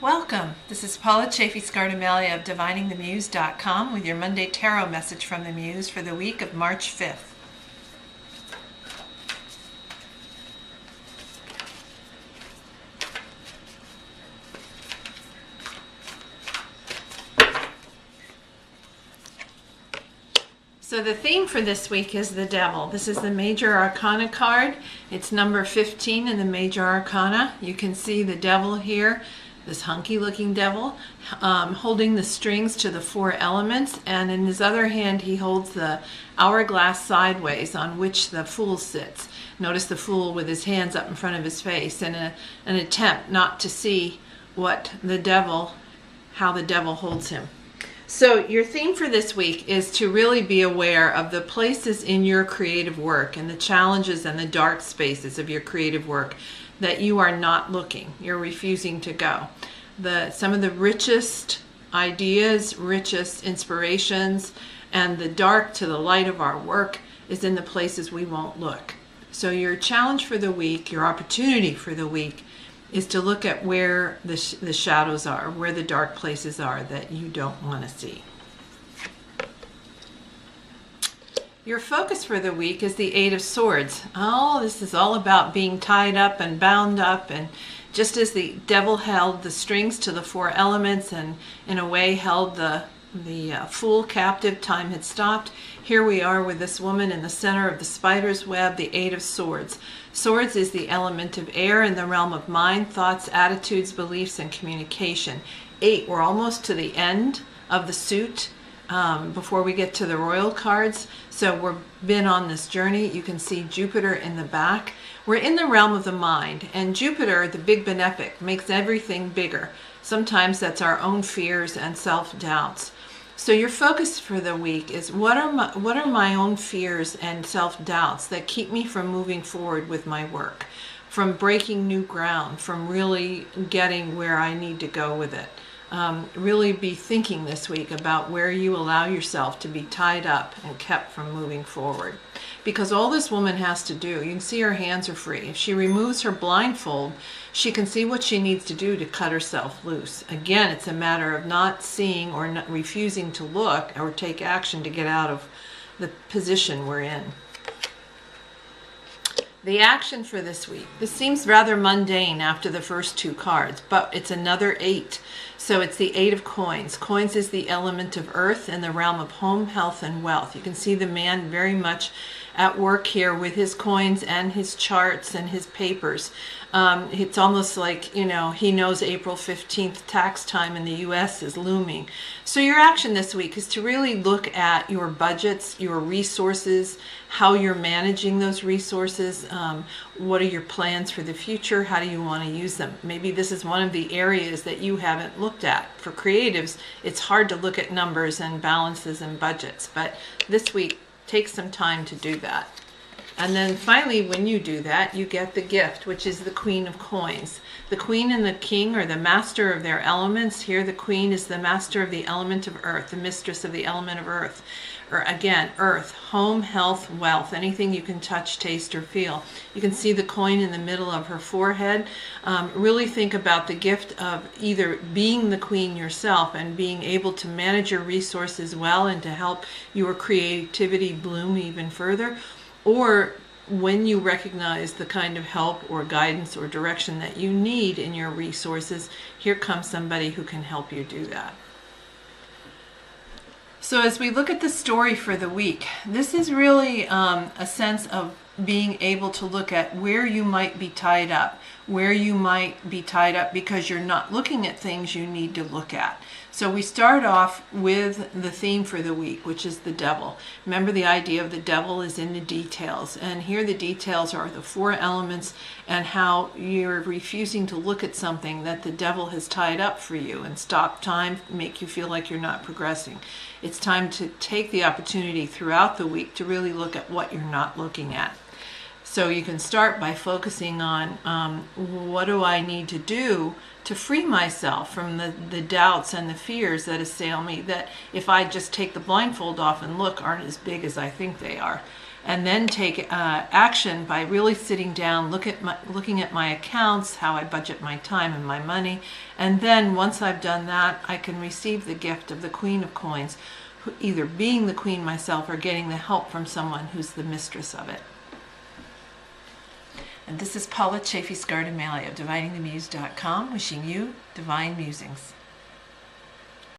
Welcome. This is Paula Chafee-Scardamelia of DiviningTheMuse.com with your Monday Tarot message from the Muse for the week of March 5th. So the theme for this week is the Devil. This is the Major Arcana card. It's number 15 in the Major Arcana. You can see the Devil here, this hunky looking devil, holding the strings to the four elements, and in his other hand he holds the hourglass sideways on which the Fool sits. Notice the Fool with his hands up in front of his face in an attempt not to see how the devil holds him. So your theme for this week is to really be aware of the places in your creative work and the challenges and the dark spaces of your creative work that you are not looking, you're refusing to go. Some of the richest ideas, richest inspirations, and the dark to the light of our work is in the places we won't look. So your challenge for the week, your opportunity for the week, is to look at where the shadows are, where the dark places are that you don't want to see. Your focus for the week is the Eight of Swords. Oh, this is all about being tied up and bound up, and just as the devil held the strings to the four elements and in a way held the Fool captive, time had stopped. Here we are with this woman in the center of the spider's web, the Eight of Swords. Swords is the element of air in the realm of mind, thoughts, attitudes, beliefs, and communication. 8, we're almost to the end of the suit before we get to the royal cards. So we've been on this journey. You can see Jupiter in the back. We're in the realm of the mind, and Jupiter, the big benefic, makes everything bigger. Sometimes that's our own fears and self-doubts. So your focus for the week is what are my own fears and self-doubts that keep me from moving forward with my work, from breaking new ground, from really getting where I need to go with it. Really be thinking this week about where you allow yourself to be tied up and kept from moving forward. Because all this woman has to do, you can see her hands are free. If she removes her blindfold, she can see what she needs to do to cut herself loose. Again, it's a matter of not seeing or not refusing to look or take action to get out of the position we're in. The action for this week. This seems rather mundane after the first two cards, but it's another 8. So it's the 8 of coins. Coins is the element of earth in the realm of home, health, and wealth. You can see the man very much at work here with his coins and his charts and his papers. It's almost like, he knows April 15th tax time in the U.S. is looming. So your action this week is to really look at your budgets, your resources, how you're managing those resources, what are your plans for the future, how do you want to use them. Maybe this is one of the areas that you haven't looked at. For creatives, it's hard to look at numbers and balances and budgets, but this week, take some time to do that. And then finally, when you do that, you get the gift, which is the Queen of Coins. The Queen and the King are the master of their elements. Here the Queen is the master of the element of earth, the mistress of the element of earth. Or again, earth, home, health, wealth, anything you can touch, taste, or feel. You can see the coin in the middle of her forehead. Really think about the gift of either being the queen yourself and being able to manage your resources well and to help your creativity bloom even further, or when you recognize the kind of help or guidance or direction that you need in your resources, here comes somebody who can help you do that. So as we look at the story for the week, this is really a sense of being able to look at where you might be tied up, because you're not looking at things you need to look at. So we start off with the theme for the week, which is the devil. Remember, the idea of the devil is in the details, and here the details are the four elements and how you're refusing to look at something that the devil has tied up for you and stop time, make you feel like you're not progressing. It's time to take the opportunity throughout the week to really look at what you're not looking at. So you can start by focusing on what do I need to do to free myself from the doubts and the fears that assail me, that if I just take the blindfold off and look, aren't as big as I think they are. and then take action by really sitting down, looking at my accounts, how I budget my time and my money, and then once I've done that, I can receive the gift of the Queen of Coins, either being the queen myself or getting the help from someone who's the mistress of it. And this is Paula Chafee-Scardomelli of DiviningTheMuse.com, wishing you divine musings.